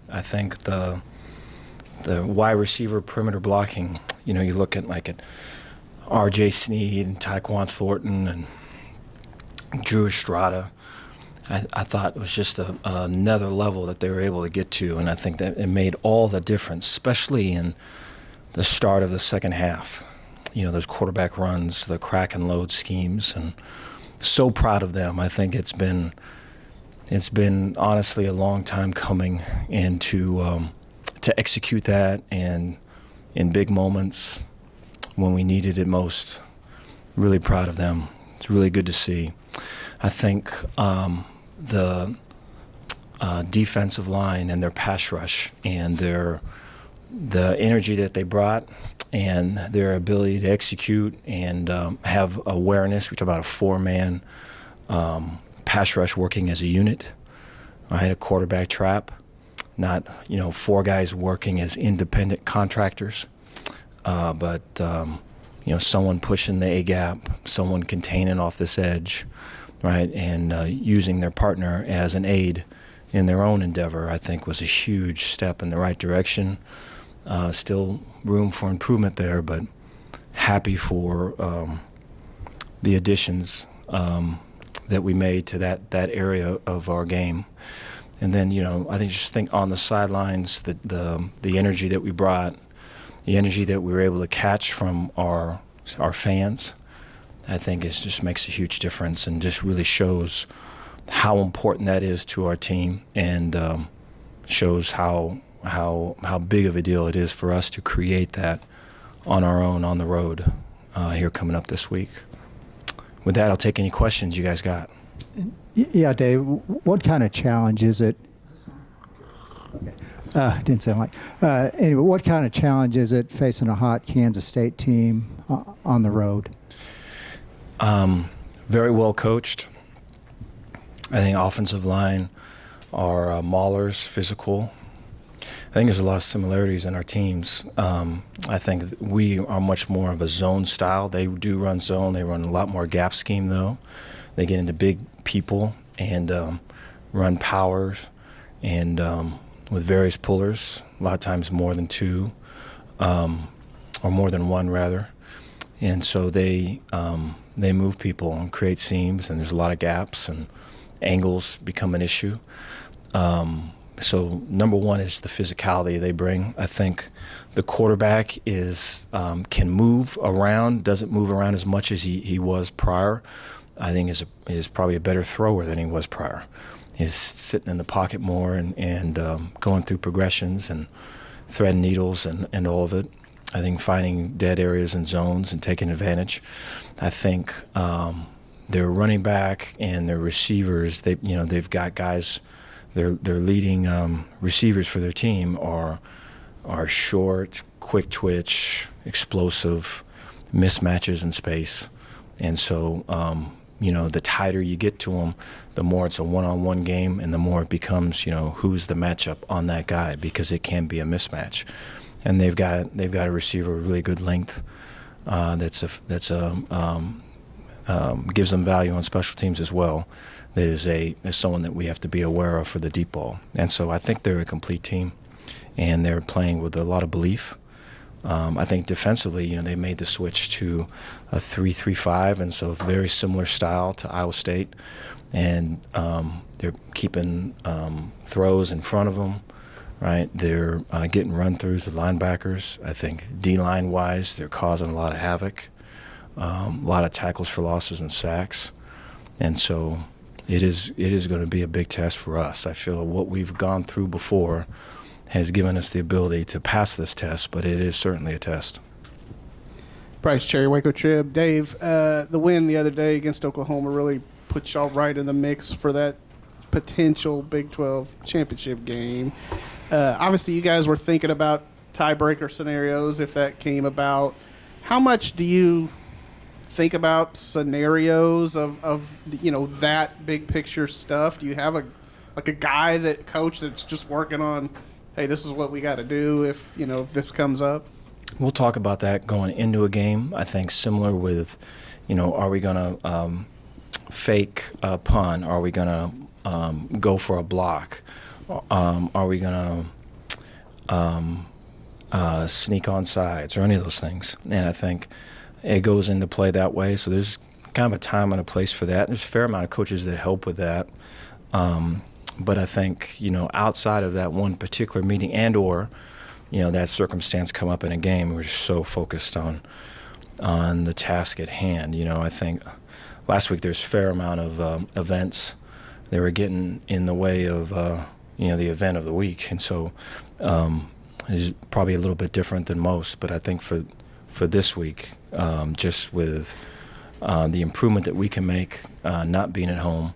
I think the wide receiver perimeter blocking, you look at R.J. Sneed and Tyquan Thornton and Drew Estrada. I thought it was just another level that they were able to get to, and I think that it made all the difference, especially in the start of the second half. Those quarterback runs, the crack and load schemes, and so proud of them. I think it's been honestly a long time coming, and to execute that and in big moments when we needed it most. Really proud of them. It's really good to see. I think the defensive line and their pass rush and the energy that they brought and their ability to execute and have awareness. We talk about a four-man pass rush working as a unit. I had a quarterback trap, not four guys working as independent contractors, but someone pushing the A gap, someone containing off this edge, right, and using their partner as an aid in their own endeavor, I think was a huge step in the right direction. Still room for improvement there, but happy for the additions that we made to that area of our game. And then, I think on the sidelines, the energy that we brought, the energy that we were able to catch from our fans, I think it just makes a huge difference and just really shows how important that is to our team, and shows how big of a deal it is for us to create that on our own on the road here coming up this week. With that, I'll take any questions you guys got. Yeah, Dave, what kind of challenge is it? Didn't sound like. Anyway, what kind of challenge is it facing a hot Kansas State team on the road? Very well coached. I think offensive line are maulers, physical. I think there's a lot of similarities in our teams. I think we are much more of a zone style. They do run zone. They run a lot more gap scheme, though. They get into big people and run powers and with various pullers, a lot of times more than two, or more than one, rather. And so they move people and create seams, and there's a lot of gaps, and angles become an issue. So number one is the physicality they bring. I think the quarterback can move around, doesn't move around as much as he was prior. I think is probably a better thrower than he was prior. He's sitting in the pocket more and going through progressions and threading needles and all of it. I think finding dead areas and zones and taking advantage. I think their running back and their receivers, they've got guys. Their leading receivers for their team are short, quick twitch, explosive, mismatches in space, and so the tighter you get to them, the more it's a one-on-one game, and the more it becomes who's the matchup on that guy, because it can be a mismatch, and they've got a receiver with really good length that's gives them value on special teams as well. That is someone that we have to be aware of for the deep ball. And so I think they're a complete team, and they're playing with a lot of belief. I think defensively, they made the switch to a 3-3-5, and so very similar style to Iowa State. And they're keeping throws in front of them, right? They're getting run-throughs with linebackers. I think D-line-wise, they're causing a lot of havoc, a lot of tackles for losses and sacks. And so it is going to be a big test for us. I feel what we've gone through before has given us the ability to pass this test, but it is certainly a test. Bryce Cherry, Waco Trib. Dave, the win the other day against Oklahoma really put y'all right in the mix for that potential Big 12 championship game. Obviously, you guys were thinking about tiebreaker scenarios if that came about. How much do you think about scenarios of that big picture stuff? Do you have a coach that's just working on, hey, this is what we got to do if this comes up? We'll talk about that going into a game. I think similar with, are we going to fake a punt? Are we going to go for a block? Are we going to sneak on sides or any of those things? And I think it goes into play that way. So there's kind of a time and a place for that. There's a fair amount of coaches that help with that. But I think, outside of that one particular meeting or, that circumstance come up in a game, we're just so focused on the task at hand. I think last week there's a fair amount of events that were getting in the way of, the event of the week. And so it's probably a little bit different than most. But I think for this week, just with the improvement that we can make not being at home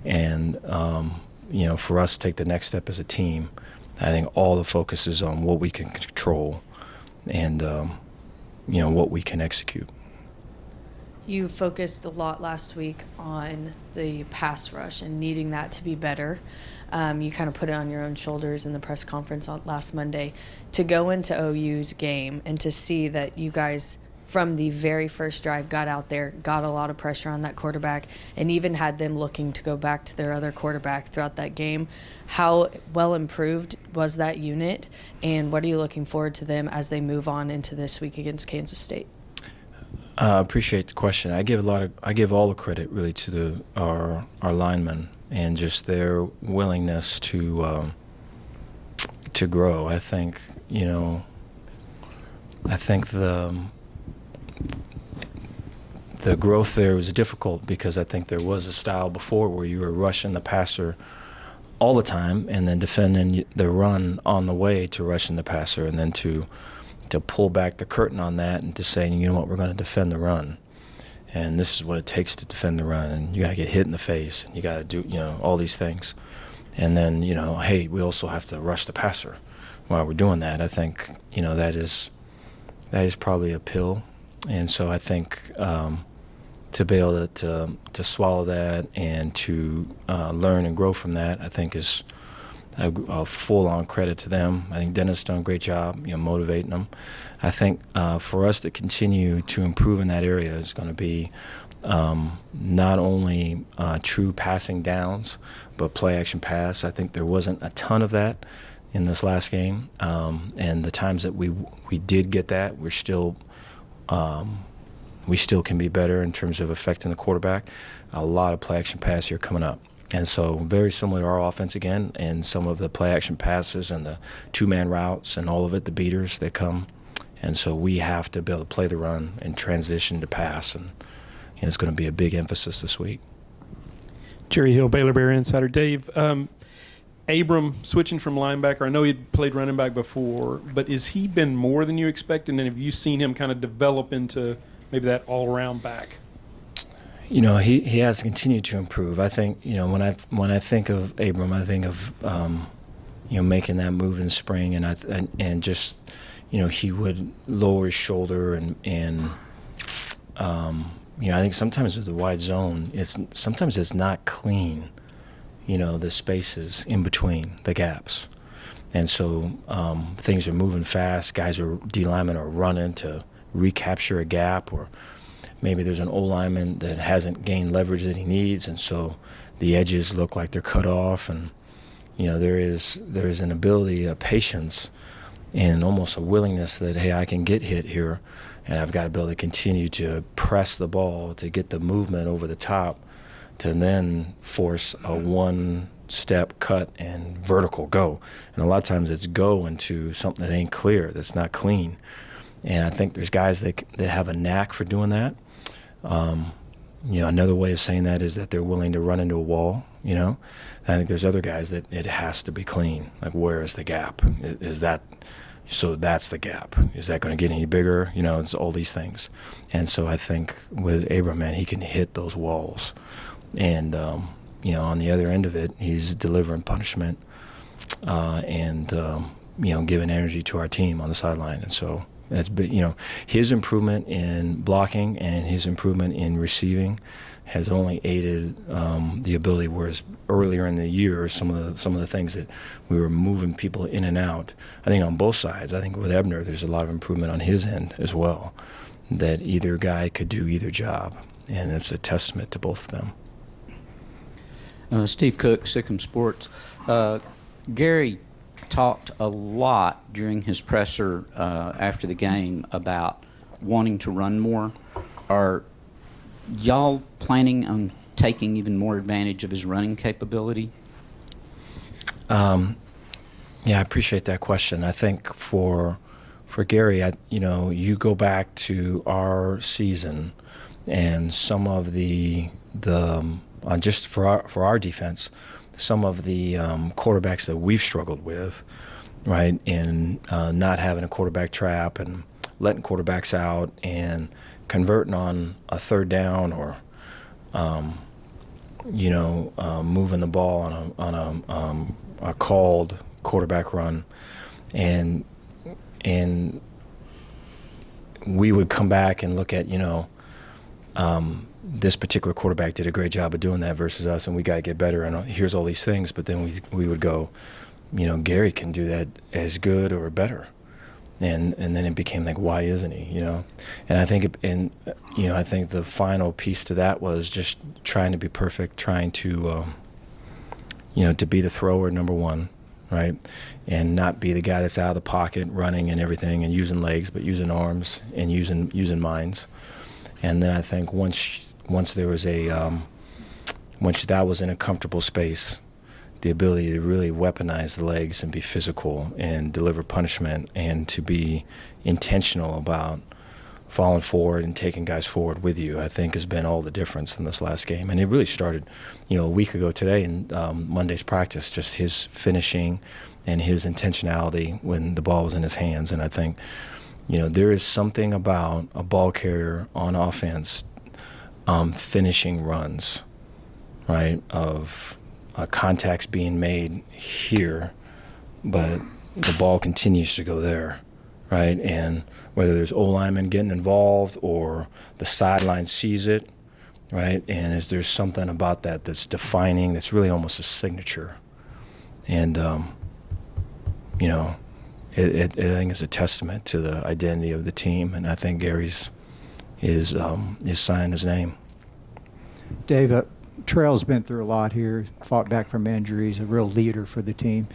and, for us to take the next step as a team, I think all the focus is on what we can control and, what we can execute. You focused a lot last week on the pass rush and needing that to be better. You kind of put it on your own shoulders in the press conference last Monday. To go into OU's game and to see that you guys, from the very first drive, got out there, got a lot of pressure on that quarterback, and even had them looking to go back to their other quarterback throughout that game. How well improved was that unit, and what are you looking forward to them as they move on into this week against Kansas State? I appreciate the question. I give all the credit really to our linemen and just their willingness to grow. I think the growth there was difficult because I think there was a style before where you were rushing the passer all the time and then defending the run on the way to rushing the passer, and then to pull back the curtain on that and to say, what, we're going to defend the run. And this is what it takes to defend the run. And you got to get hit in the face, and you got to do, all these things. And then, hey, we also have to rush the passer while we're doing that. I think, that is probably a pill. And so I think to be able to swallow that and to learn and grow from that, I think is a full-on credit to them. I think Dennis done a great job, motivating them. I think for us to continue to improve in that area is going to be not only true passing downs, but play-action pass. I think there wasn't a ton of that in this last game, and the times that we did get that, we still can be better in terms of affecting the quarterback. A lot of play-action pass here coming up. And so very similar to our offense again, and some of the play-action passes and the two-man routes and all of it, the beaters that come. And so we have to be able to play the run and transition to pass, and it's going to be a big emphasis this week. Jerry Hill, Baylor Bear Insider. Dave, Abram switching from linebacker, I know he'd played running back before, but has he been more than you expected, and have you seen him kind of develop into maybe that all-around back? He has continued to improve. I think, when I think of Abram, I think of, making that move in spring, and just, he would lower his shoulder and I think sometimes with the wide zone, sometimes it's not clean, the spaces in between the gaps. And so things are moving fast. D linemen are running to recapture a gap, or maybe there's an O-lineman that hasn't gained leverage that he needs, and so the edges look like they're cut off. And, there is an ability, a patience, and almost a willingness that, hey, I can get hit here, and I've got to be able to continue to press the ball to get the movement over the top to then force a one-step cut and vertical go. And a lot of times it's go into something that ain't clear, that's not clean. And I think there's guys that have a knack for doing that. Another way of saying that is that they're willing to run into a wall, I think there's other guys that it has to be clean. Like, where is the gap? So that's the gap. Is that going to get any bigger? It's all these things. And so I think with Abram, man, he can hit those walls. And, on the other end of it, he's delivering punishment and giving energy to our team on the sideline. And so that's been, his improvement in blocking and his improvement in receiving has only aided the ability. Whereas earlier in the year, some of the things that we were moving people in and out, I think on both sides. I think with Ebner, there's a lot of improvement on his end as well. That either guy could do either job, and it's a testament to both of them. Steve Cook, Sikkim Sports. Gary talked a lot during his presser after the game about wanting to run more. Are y'all planning on taking even more advantage of his running capability? Yeah, I appreciate that question. I think for Gary, you go back to our season and some of the just for our defense, some of the quarterbacks that we've struggled with, right, in not having a quarterback trap and letting quarterbacks out and converting on a third down or moving the ball on a called quarterback run, and we would come back and look at this particular quarterback did a great job of doing that versus us, and we got to get better, and here's all these things. But then we would go, Gary can do that as good or better, and then it became like, why isn't he? And I think I think the final piece to that was just trying to be perfect, trying to to be the thrower, number one, right, and not be the guy that's out of the pocket running and everything and using legs, but using arms and using minds. And then I think once there was once that was in a comfortable space, the ability to really weaponize the legs and be physical and deliver punishment and to be intentional about falling forward and taking guys forward with you, I think has been all the difference in this last game. And it really started, a week ago today in Monday's practice, just his finishing and his intentionality when the ball was in his hands. And I think, there is something about a ball carrier on offense finishing runs, right, of contacts being made here, but the ball continues to go there, right? And whether there's O-linemen getting involved or the sideline sees it, right? And there's something about that that's defining, that's really almost a signature. And, I think it's a testament to the identity of the team, and I think Gary's is signing his name. Dave, Terrell's been through a lot here, fought back from injuries, a real leader for the team.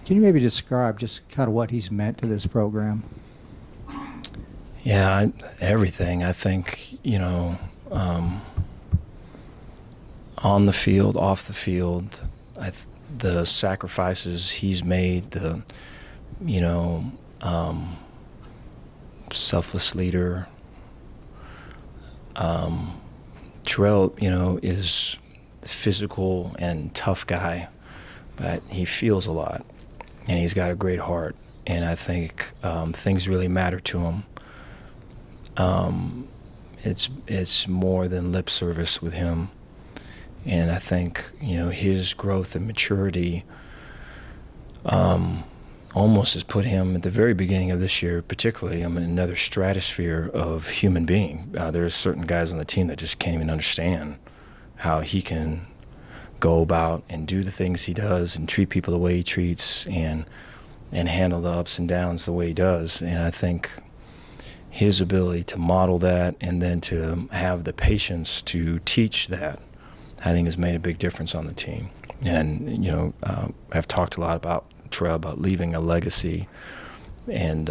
Can you maybe describe just kind of what he's meant to this program? Yeah, everything. I think, on the field, off the field, the sacrifices he's made, selfless leader. Terrell, is a physical and tough guy, but he feels a lot, and he's got a great heart, and I think things really matter to him. It's more than lip service with him, and I think his growth and maturity almost has put him at the very beginning of this year, particularly, in another stratosphere of human being. There's certain guys on the team that just can't even understand how he can go about and do the things he does and treat people the way he treats and handle the ups and downs the way he does. And I think his ability to model that and then to have the patience to teach that, I think, has made a big difference on the team. And, I've talked a lot about Terrell, about leaving a legacy, and,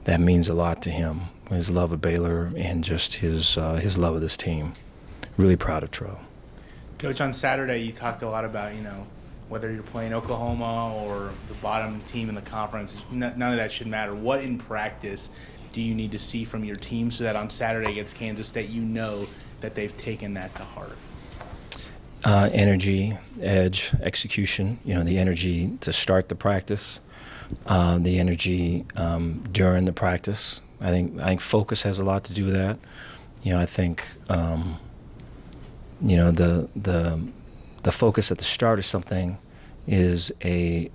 that means a lot to him, his love of Baylor and just his love of this team. Really proud of Terrell. Coach, on Saturday you talked a lot about, whether you're playing Oklahoma or the bottom team in the conference, none of that should matter. What in practice do you need to see from your team so that on Saturday against Kansas State that they've taken that to heart? Energy, edge, execution, the energy to start the practice, the energy during the practice. I think focus has a lot to do with that. I think, the focus at the start of something is a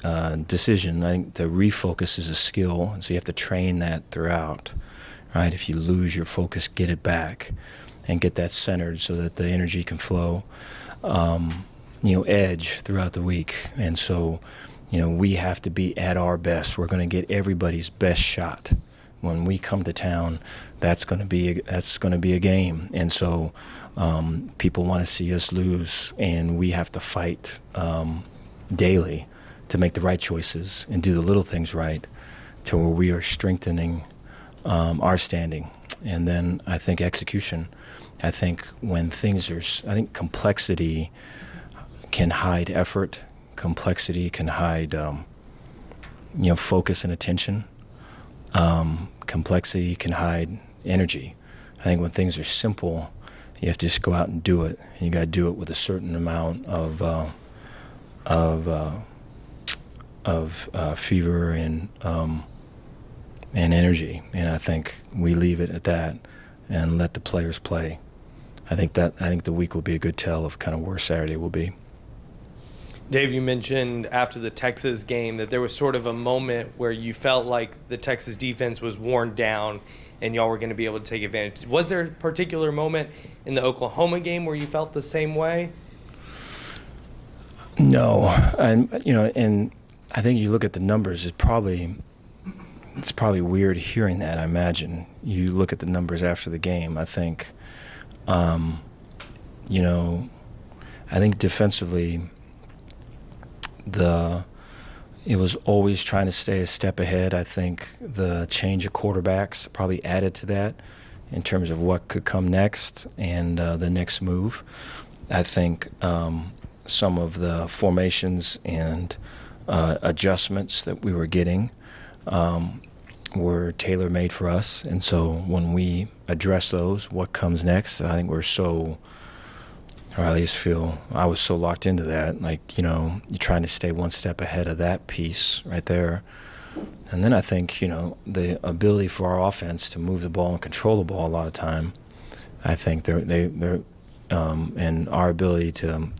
decision. I think the refocus is a skill, and so you have to train that throughout, right? If you lose your focus, get it back and get that centered so that the energy can flow. Edge throughout the week. And so, we have to be at our best. We're going to get everybody's best shot. When we come to town, that's going to be a game. And so, people want to see us lose, and we have to fight daily to make the right choices and do the little things right, to where we are strengthening our standing. And then I think execution. I think when things are, I think complexity can hide effort. Complexity can hide, focus and attention. Complexity can hide energy. I think when things are simple, you have to just go out and do it. And you got to do it with a certain amount of fever and energy. And I think we leave it at that and let the players play. I think the week will be a good tell of kind of where Saturday will be. Dave, you mentioned after the Texas game that there was sort of a moment where you felt like the Texas defense was worn down and y'all were going to be able to take advantage. Was there a particular moment in the Oklahoma game where you felt the same way? No, and I think you look at the numbers. It's probably weird hearing that. I imagine you look at the numbers after the game. I think, I think defensively, it was always trying to stay a step ahead. I think the change of quarterbacks probably added to that in terms of what could come next and the next move. I think some of the formations and adjustments that we were getting were tailor-made for us. And so when we address those, what comes next, I think or at least I was so locked into that, you're trying to stay one step ahead of that piece right there. And then I think, the ability for our offense to move the ball and control the ball a lot of time, I think they're and our ability to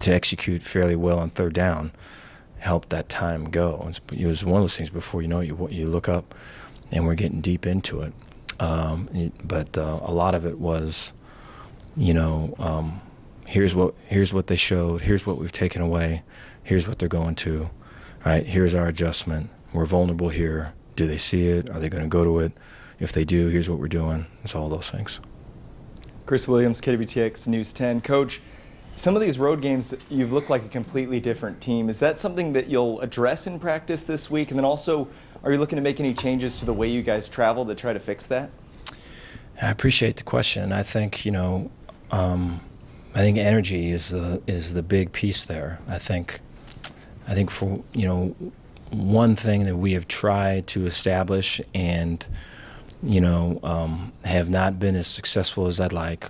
execute fairly well on third down helped that time go. It was one of those things before you look up and we're getting deep into it. But a lot of it was, here's what they showed, here's what we've taken away, here's what they're going to, right? Here's our adjustment. We're vulnerable here. Do they see it? Are they going to go to it? If they do, here's what we're doing. It's all those things. Chris Williams, KWTX News 10. Coach, some of these road games, you've looked like a completely different team. Is that something that you'll address in practice this week? And then also, are you looking to make any changes to the way you guys travel to try to fix that? I appreciate the question. I think, I think energy is the big piece there. I think for one thing that we have tried to establish and have not been as successful as I'd like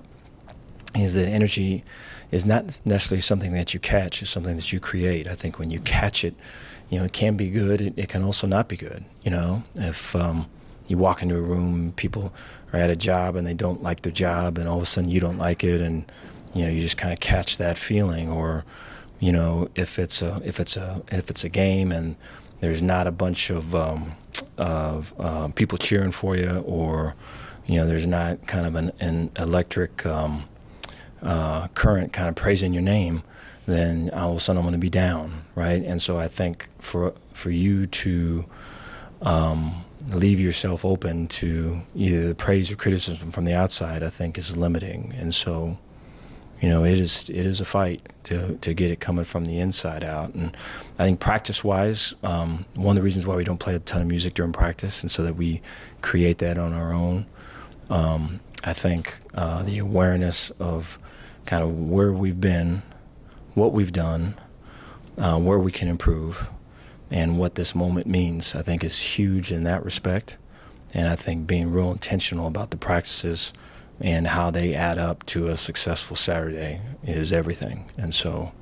is that energy is not necessarily something that you catch; it's something that you create. I think when you catch it, it can be good. It can also not be good. If you walk into a room, people are at a job and they don't like their job, and all of a sudden you don't like it, and you just kind of catch that feeling. Or if it's a game and there's not a bunch of people cheering for you, or there's not kind of an electric current kind of praising your name, then all of a sudden I'm going to be down, right? And so I think for you to leave yourself open to either praise or criticism from the outside, I think is limiting. And so it is a fight to get it coming from the inside out. And I think practice-wise, one of the reasons why we don't play a ton of music during practice, and so that we create that on our own. I think the awareness of kind of where we've been, what we've done, where we can improve, and what this moment means, I think is huge in that respect. And I think being real intentional about the practices and how they add up to a successful Saturday is everything. And so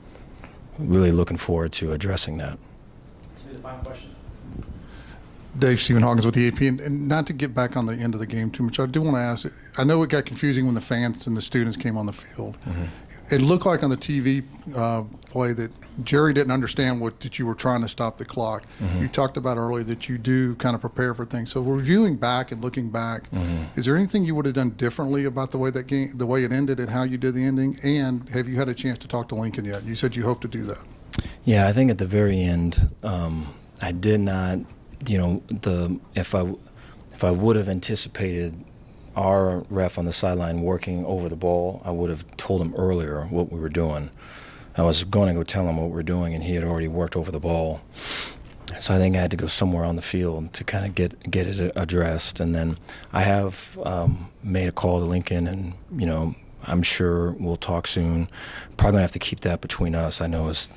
really looking forward to addressing that. This will be the final question. Dave, Stephen Hawkins with the AP, and not to get back on the end of the game too much, I do want to ask, I know it got confusing when the fans and the students came on the field. Mm-hmm. It looked like on the TV play that Jerry didn't understand that you were trying to stop the clock. Mm-hmm. You talked about earlier that you do kind of prepare for things. So reviewing back and looking back, mm-hmm. is there anything you would have done differently about the way that game, the way it ended, and how you did the ending? And have you had a chance to talk to Lincoln yet? You said you hope to do that. Yeah, I think at the very end, I did not. If I would have anticipated our ref on the sideline working over the ball, I would have told him earlier what we were doing. I was going to go tell him what we're doing, and he had already worked over the ball. So I think I had to go somewhere on the field to kind of get it addressed. And then I have made a call to Lincoln, and I'm sure we'll talk soon. Probably gonna have to keep that between us. I know as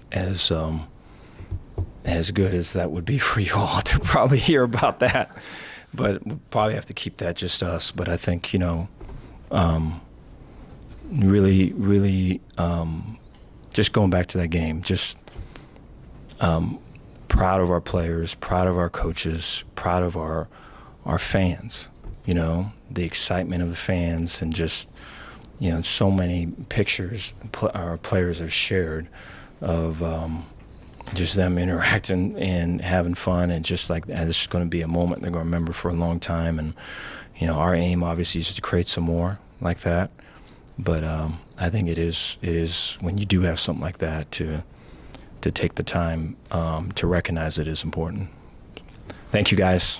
good as that would be for you all to probably hear about that, but we'll probably have to keep that just us. But I think really just going back to that game, just proud of our players, proud of our coaches, proud of our fans. The excitement of the fans, and just so many pictures our players have shared of just them interacting and having fun, and just like this is going to be a moment they're going to remember for a long time. And our aim obviously is to create some more like that. But I think it is when you do have something like that to take the time to recognize it is important. Thank you, guys.